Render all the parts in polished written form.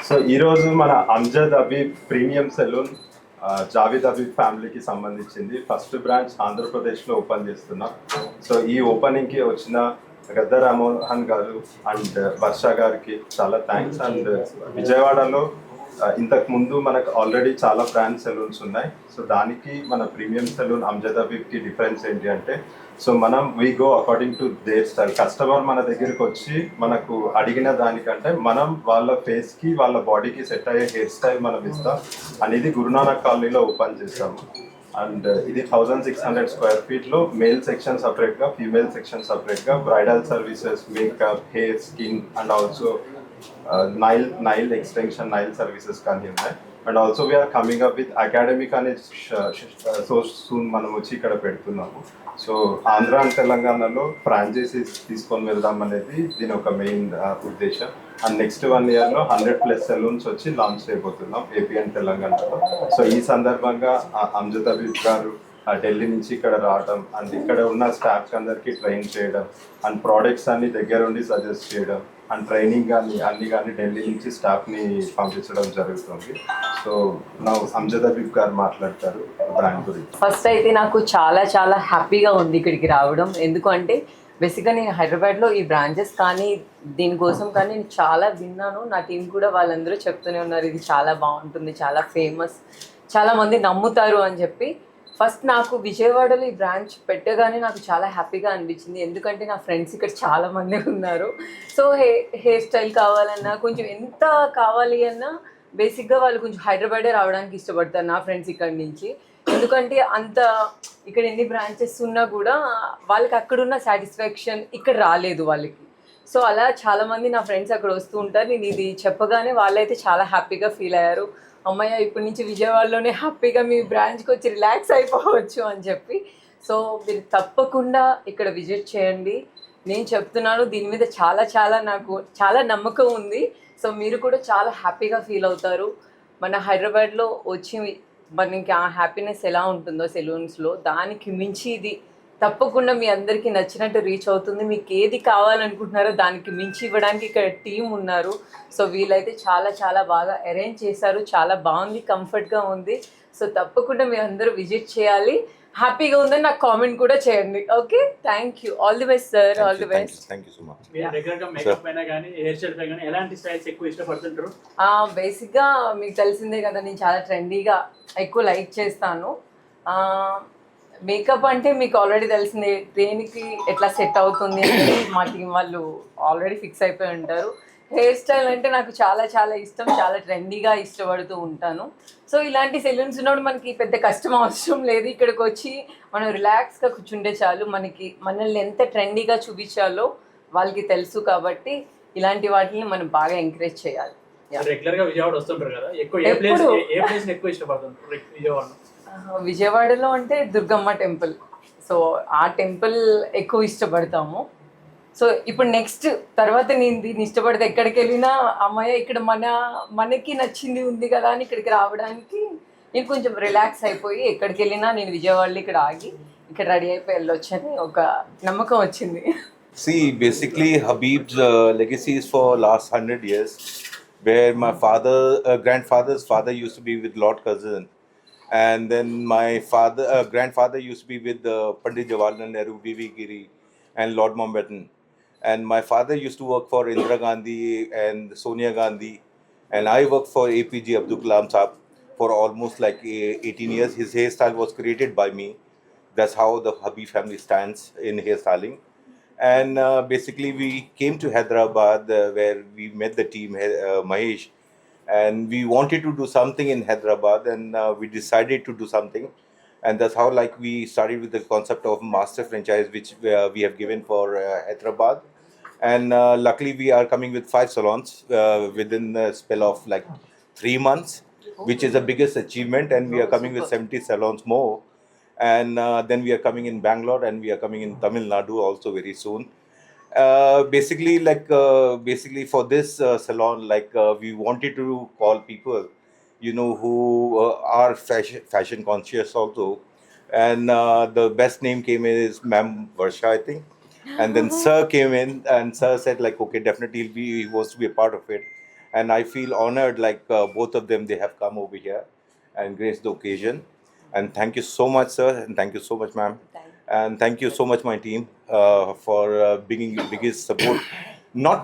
So ఈరోజు మన Amjad అబీబ్ premium salon Javed అబీబ్ ఫ్యామిలీకి సంబంధించింది ఫస్ట్ బ్రాంచ్ ఆంధ్రప్రదేశ్లో ఓపెన్ చేస్తున్నాం. సో ఈ ఓపెనింగ్కి వచ్చిన గద్ద రామ్మోహన్ గారు అండ్ వర్ష గారికి చాలా థ్యాంక్స్. అండ్ విజయవాడలో ఇంతకు ముందు మనకు ఆల్రెడీ చాలా బ్రాండ్ సెలూన్స్ ఉన్నాయి. సో దానికి మన ప్రీమియం సెలూన్ అంజద్ అబీబ్కి డిఫరెన్స్ ఏంటి అంటే, సో మనం we go according to their style. Customer మన దగ్గరికి వచ్చి మనకు అడిగిన దానికంటే మనం వాళ్ళ ఫేస్కి వాళ్ళ బాడీకి సెట్ అయ్యే హెయిర్ స్టైల్ మనం ఇస్తాం అనేది గురునానక్ కాలనీలో ఓపెన్ చేస్తాము. అండ్ ఇది 1600 స్క్వేర్ ఫీట్లో మేల్ సెక్షన్ సపరేట్గా, ఫీమేల్ సెక్షన్ సపరేట్గా, bridal services, makeup, hair, skin and also nail extension, nail services కానీ ఉన్నాయి. And also we are coming up with academic అనే సో సూన్ మనం వచ్చి ఇక్కడ పెడుతున్నాము. సో ఆంధ్ర అండ్ తెలంగాణలో ఫ్రాంచైజీస్ తీసుకొని వెళ్దాం అనేది దీని ఒక మెయిన్ ఉద్దేశం. అండ్ నెక్స్ట్ 1 yearలో 100+ సెలూన్స్ వచ్చి లాంచ్ చేయబోతున్నాం ఏపీ అండ్ తెలంగాణలో. సో ఈ సందర్భంగా అంజద్ అబీబ్ గారు ఢిల్లీ నుంచి ఇక్కడ రావడం అండ్ ఇక్కడ ఉన్న స్టాఫ్ అందరికీ ట్రైన్ చేయడం అండ్ ప్రోడక్ట్స్ అన్ని దగ్గరుండి సజెస్ట్ చేయడం అండ్ ట్రైనింగ్ కానీ అన్ని కానీ ఢిల్లీ నుంచి స్టాఫ్ని పంపించడం జరుగుతుంది. సో నా అంజద్ అబీబ్ గారు మాట్లాడతారు బ్రాండ్ గురించి. ఫస్ట్ అయితే నాకు చాలా చాలా హ్యాపీగా ఉంది ఇక్కడికి రావడం. ఎందుకంటే బేసిక్గా నేను హైదరాబాద్లో ఈ బ్రాంచెస్ కానీ దీనికోసం కానీ నేను చాలా విన్నాను. నా టీం కూడా వాళ్ళందరూ చెప్తూనే ఉన్నారు ఇది చాలా బాగుంటుంది, చాలా ఫేమస్, చాలామంది నమ్ముతారు అని చెప్పి. ఫస్ట్ నాకు విజయవాడలో ఈ బ్రాంచ్ పెట్టగానే నాకు చాలా హ్యాపీగా అనిపించింది. ఎందుకంటే నా ఫ్రెండ్స్ ఇక్కడ చాలామంది ఉన్నారు. సో హెయిర్ స్టైల్ కావాలన్నా కొంచెం ఎంత కావాలి అన్నా బేసిక్గా వాళ్ళు కొంచెం హైదరాబాదే రావడానికి ఇష్టపడతారు నా ఫ్రెండ్స్ ఇక్కడి నుంచి. ఎందుకంటే అంత ఇక్కడ ఎన్ని బ్రాంచెస్ ఉన్నా కూడా వాళ్ళకి అక్కడున్న సాటిస్ఫాక్షన్ ఇక్కడ రాలేదు వాళ్ళకి. సో అలా చాలామంది నా ఫ్రెండ్స్ అక్కడ వస్తూ ఉంటారు. నేను ఇది చెప్పగానే వాళ్ళైతే చాలా హ్యాపీగా ఫీల్ అయ్యారు. అమ్మయ్య ఇప్పటి నుంచి విజయవాడలోనే హ్యాపీగా మీ బ్రాంచ్కి వచ్చి రిలాక్స్ అయిపోవచ్చు అని చెప్పి. సో మీరు తప్పకుండా ఇక్కడ విజిట్ చేయండి. నేను చెప్తున్నాను దీని మీద చాలా చాలా నాకు చాలా నమ్మకం ఉంది. సో మీరు కూడా చాలా హ్యాపీగా ఫీల్ అవుతారు. మన హైదరాబాద్లో వచ్చి మనకి ఆ హ్యాపీనెస్ ఎలా ఉంటుందో సెలూన్స్లో దానికి మించి ఇది తప్పకుండా మీ అందరికీ నచ్చినట్టు రీచ్ అవుతుంది. మీకు ఏది కావాలనుకుంటున్నారో దానికి మించి ఇవ్వడానికి ఇక్కడ టీం ఉన్నారు. సో వీళ్ళైతే చాలా చాలా బాగా అరేంజ్ చేశారు. చాలా బాగుంది, కంఫర్ట్గా ఉంది. సో తప్పకుండా మీరు అందరూ విజిట్ చేయాలి. హ్యాపీగా ఉందని నాకు కామెంట్ కూడా చేయండి. Okay, thank you. All the best sir, all the best. Thank you so much. రెగ్యులర్గా మేకప్ పైన కానీ హెయిర్ స్టైల్ పైన కానీ ఎలాంటి స్టైల్స్ ఎక్కువ ఇష్టపడుతుంటారు? బేసిక్గా మీకు తెలిసిందే కదా, నేను చాలా ట్రెండీగా ఎక్కువ లైక్ చేస్తాను. మేకప్ అంటే మీకు ఆల్రెడీ తెలిసిందే దేనికి ఎట్లా సెట్ అవుతుంది అనేది మా టీం వాళ్ళు ఆల్రెడీ ఫిక్స్ అయిపోయి ఉంటారు. హెయిర్ స్టైల్ అంటే నాకు చాలా చాలా ఇష్టం, చాలా ట్రెండీగా ఇష్టపడుతూ ఉంటాను. సో ఇలాంటి సెలూన్స్ ఉన్నప్పుడు మనకి పెద్ద కష్టం అవసరం లేదు. ఇక్కడికి వచ్చి మనం రిలాక్స్గా కూర్చుంటే చాలు. మనల్ని ఎంత ట్రెండీగా చూపించాలో వాళ్ళకి తెలుసు. కాబట్టి ఇలాంటి వాటిని మనం బాగా ఎంకరేజ్ చేయాలి. రెగ్యులర్గా విజయవాడ వస్తుంటారు కదా, ఎక్కువ ఏ ప్లేస్ ఎక్కువ ఇష్టపడుతుంటారు విజయవాడలో? విజయవాడలో అంటే దుర్గమ్మ టెంపుల్. సో ఆ టెంపుల్ ఎక్కువ ఇష్టపడతాము. సో ఇప్పుడు నెక్స్ట్ తర్వాత నేను దీన్ని ఇష్టపడితే ఎక్కడికి వెళ్ళినా అమ్మాయి ఇక్కడ మనకి నచ్చింది ఉంది కదా అని ఇక్కడికి రావడానికి నేను కొంచెం రిలాక్స్ అయిపోయి ఎక్కడికి వెళ్ళినా నేను విజయవాడలో ఇక్కడ ఆగి ఇక్కడ రెడీ అయిపోయి వెళ్ళొచ్చని ఒక నమ్మకం వచ్చింది. See, basically Habib's legacy is for last 100 years, where my grandfather's father used to be with Lord Curzon, and then my grandfather used to be with Pandit Jawaharlal Nehru, V.V. Giri, and Lord Mountbatten. And my father used to work for Indira Gandhi and Sonia Gandhi, and I worked for APJ Abdul Kalam Saab for almost like 18 years. His hairstyle was created by me. That's how the Habib family stands in hairstyling. And basically we came to Hyderabad where we met the team, Mahesh, and we wanted to do something in Hyderabad, and we decided to do something. And that's how like we started with the concept of master franchise, which we have given for Hyderabad. And luckily we are coming with 5 salons within a spell of like 3 months, which is the biggest achievement. And we are coming with 70 salons more. And then we are coming in Bangalore, and we are coming in Tamil Nadu also very soon. Basically for this salon, we wanted to call people, who are fashion conscious also. And the best name came in is Ma'am Varsha, I think. And then Sir came in, and Sir said like, okay, definitely he wants to be a part of it. and I feel honored, like both of them, they have come over here and graced the occasion. And thank you so much, sir, and thank you so much, ma'am. And thank you so much, my team, for being biggest support. Not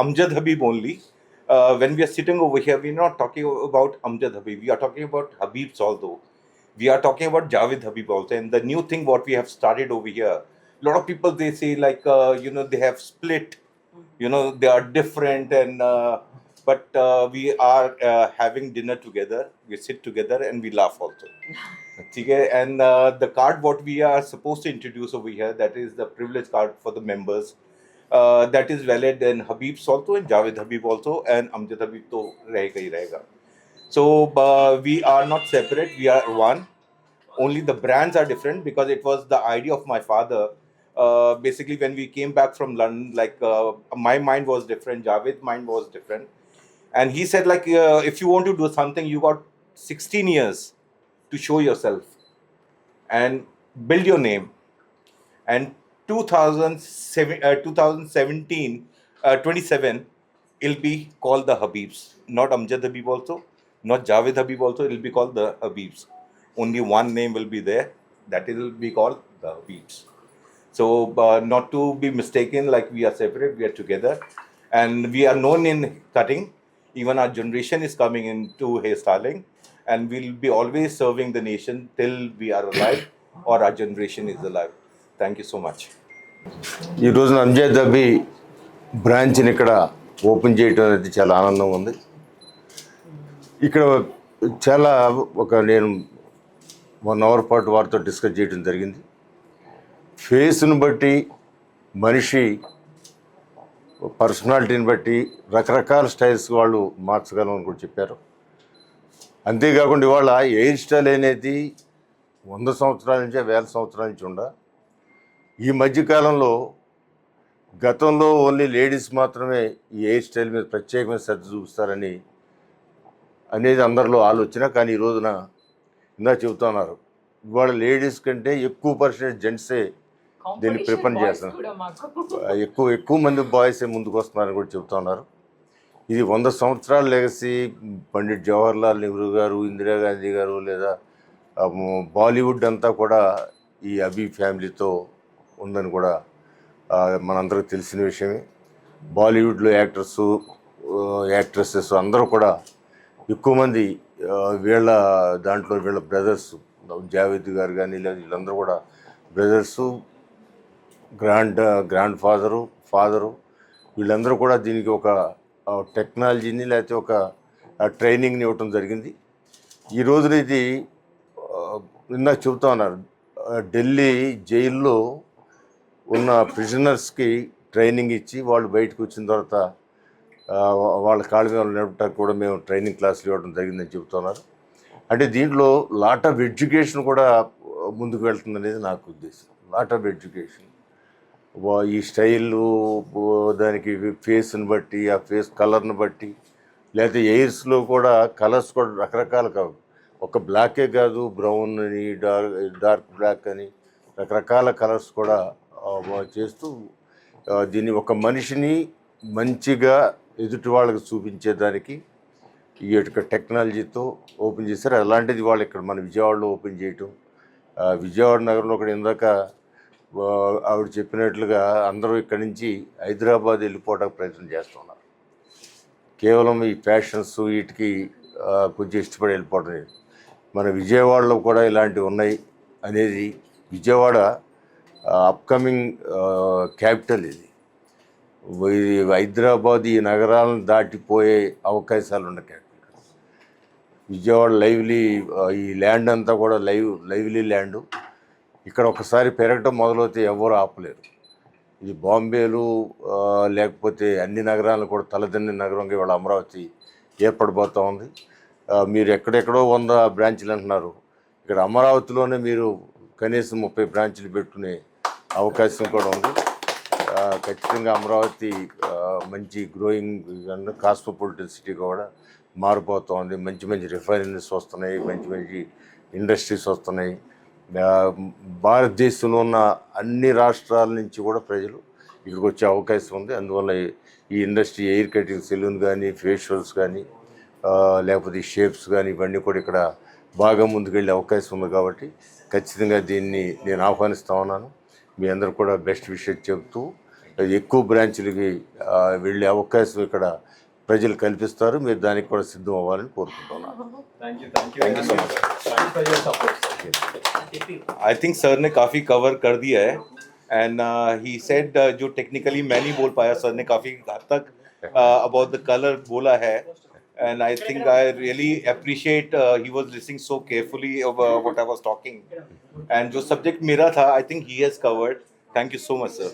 Amjad Habib only. When we are sitting over here, we're not talking about Amjad Habib. We are talking about Habibs also. We are talking about Javed Habib also. And the new thing what we have started over here, a lot of people, they say like, they have split, they are different, and but we are having dinner together. We sit together and we laugh also. Okay? And the card what we are supposed to introduce over here, that is the privilege card for the members. That is valid in Habib's also, and Javed Habib also, and Amjad Habib to rahega hi rahega. So we are not separate, we are one. Only the brands are different, because it was the idea of my father. Basically, when we came back from London, like my mind was different, Javed's mind was different, and he said like, if you want to do something, you got 16 years to show yourself and build your name. And 2017, 27, it'll be called the Habibs, not Amjad Habib also, not Javed Habib also. It'll be called the Habibs. Only one name will be there, that will be called the Habibs. So not to be mistaken, like we are separate, we are together, and we are known in cutting. Even our generation is coming into hairstyling, and we'll be always serving the nation till we are alive or our generation is alive. Thank you so much. ఈ రోజున అంజద్ అబీ బ్రాంచ్ని ఇక్కడ open చేయడం అనేది చాలా ఆనందంగా ఉంది. ఇక్కడ చాలా నేను 1 అవర్ పాటు వారితో డిస్కస్ చేయడం జరిగింది. ఫేస్ను బట్టి, మనిషి పర్సనాలిటీని బట్టి రకరకాల స్టైల్స్ వాళ్ళు మార్చగలం అని కూడా చెప్పారు. అంతేకాకుండా ఇవాళ హెయిర్ స్టైల్ అనేది 100 సంవత్సరాల నుంచే 1000 సంవత్సరాల నుంచి ఈ మధ్యకాలంలో, గతంలో ఓన్లీ లేడీస్ మాత్రమే ఈ హెయిర్ స్టైల్ మీద ప్రత్యేకమైన శ్రద్ధ చూపిస్తారని అనేది అందరిలో ఆలోచన. కానీ ఈ రోజున ఇందాక చెబుతున్నారు, ఇవాళ లేడీస్ కంటే ఎక్కువ పర్సెంటేజ్ జెంట్సే దీన్ని ప్రిఫర్ చేస్తున్నారు. ఎక్కువ మంది బాయ్సే ముందుకు వస్తున్నారని కూడా చెబుతున్నారు. ఇది 100 సంవత్సరాల లెగసీ. పండిట్ జవహర్లాల్ నెహ్రూ గారు, ఇందిరాగాంధీ గారు, లేదా బాలీవుడ్ అంతా కూడా ఈ అబీ ఫ్యామిలీతో ఉందని కూడా మనందరికీ తెలిసిన విషయమే. బాలీవుడ్లో యాక్ట్రెసెస్ అందరూ కూడా ఎక్కువ మంది వీళ్ళ బ్రదర్స్, జావేద్ గారు కానీ లేదా వీళ్ళందరూ కూడా బ్రదర్సు, గ్రాండ్ ఫాదరు వీళ్ళందరూ కూడా దీనికి ఒక టెక్నాలజీని లేకపోతే ఒక ట్రైనింగ్ని ఇవ్వటం జరిగింది. ఈ రోజున ఇది ఇందాక చెబుతా ఉన్నారు, ఢిల్లీ జైల్లో ఉన్న ప్రిజనర్స్కి ట్రైనింగ్ ఇచ్చి వాళ్ళు బయటకు వచ్చిన తర్వాత వాళ్ళ కాళ్ళ మీద నడపడానికి కూడా మేము ట్రైనింగ్ క్లాసులు ఇవ్వడం జరిగిందని చెబుతున్నారు. అంటే దీంట్లో లాట్ ఆఫ్ ఎడ్యుకేషన్ కూడా ముందుకు వెళ్తుందనేది నాకు ఉద్దేశం. లాట్ ఆఫ్ ఎడ్యుకేషన్, ఈ స్టైలు, దానికి ఫేస్ని బట్టి, ఆ ఫేస్ కలర్ని బట్టి, లేకపోతే ఎయిర్స్లో కూడా కలర్స్ కూడా రకరకాలు కావు. ఒక బ్లాకే కాదు, బ్రౌన్ అని, డార్క్ బ్లాక్ అని రకరకాల కలర్స్ కూడా చేస్తూ దీన్ని ఒక మనిషిని మంచిగా ఎదుటి వాళ్ళకి చూపించేదానికి ఈ యొక్క టెక్నాలజీతో ఓపెన్ చేశారు. అలాంటిది వాళ్ళు ఇక్కడ మన విజయవాడలో ఓపెన్ చేయటం, విజయవాడ నగరంలో ఇక్కడ ఇందాక ఆవిడ చెప్పినట్లుగా అందరూ ఇక్కడి నుంచి హైదరాబాద్ వెళ్ళిపోవడానికి ప్రయత్నం చేస్తున్నారు. కేవలం ఈ ఫ్యాషన్స్ వీటికి కొంచెం ఇష్టపడి వెళ్ళిపోవడం లేదు. మన విజయవాడలో కూడా ఇలాంటివి ఉన్నాయి అనేది, విజయవాడ అప్కమింగ్ క్యాపిటల్ ఇది. హైదరాబాద్ ఈ నగరాలను దాటిపోయే అవకాశాలు ఉన్న క్యాపిటల్. విజయవాడ ఈ ల్యాండ్ అంతా కూడా లైవ్లీ ల్యాండు. ఇక్కడ ఒకసారి పెరగటం మొదలవుతే ఎవరు ఆపలేరు. ఇది బాంబేలు లేకపోతే అన్ని నగరాలను కూడా తలదన్ని నగరంగా ఇవాళ అమరావతి ఏర్పడిపోతూ ఉంది. మీరు ఎక్కడెక్కడో 100 బ్రాంచ్లు అంటున్నారు, ఇక్కడ అమరావతిలోనే మీరు కనీసం 30 బ్రాంచ్లు పెట్టుకునే అవకాశం కూడా ఉంది. ఖచ్చితంగా అమరావతి మంచి గ్రోయింగ్ కాస్మోపాలిటన్ సిటీ కూడా మారిపోతూ ఉంది. మంచి మంచి రిఫైనరీస్ వస్తున్నాయి, మంచి ఇండస్ట్రీస్ వస్తున్నాయి. భారతదేశంలో ఉన్న అన్ని రాష్ట్రాల నుంచి కూడా ప్రజలు ఇక్కడికి వచ్చే అవకాశం ఉంది. అందువల్ల ఈ ఇండస్ట్రీ ఎయిర్ కటింగ్ సెలూన్ కానీ, ఫేషియల్స్ కానీ, లేకపోతే ఈ షేప్స్ కానీ, ఇవన్నీ కూడా ఇక్కడ బాగా ముందుకెళ్ళే అవకాశం ఉంది. కాబట్టి ఖచ్చితంగా దీన్ని నేను ఆహ్వానిస్తా ఉన్నాను. మీ అందరూ కూడా బెస్ట్ విషయం చెబుతూ ఎక్కువ బ్రాంచ్లకి వెళ్ళే అవకాశం ఇక్కడ ప్రజలు కల్పిస్తారు. మీరు దానికి కూడా సిద్ధం అవ్వాలని కోరుకుంటున్నాను. Thank you so much. Thanks for your support, sir. I think sir ने काफ़ी कवर कर दिया है एंड ही सेड जो टेक्निकली मैं नहीं बोल पाया, सर ने काफ़ी हद तक अबाउट द कलर बोला है. And I think I really appreciate he was listening so carefully of what I was talking. And जो subject मेरा था, I think he has covered. Thank you so much, sir.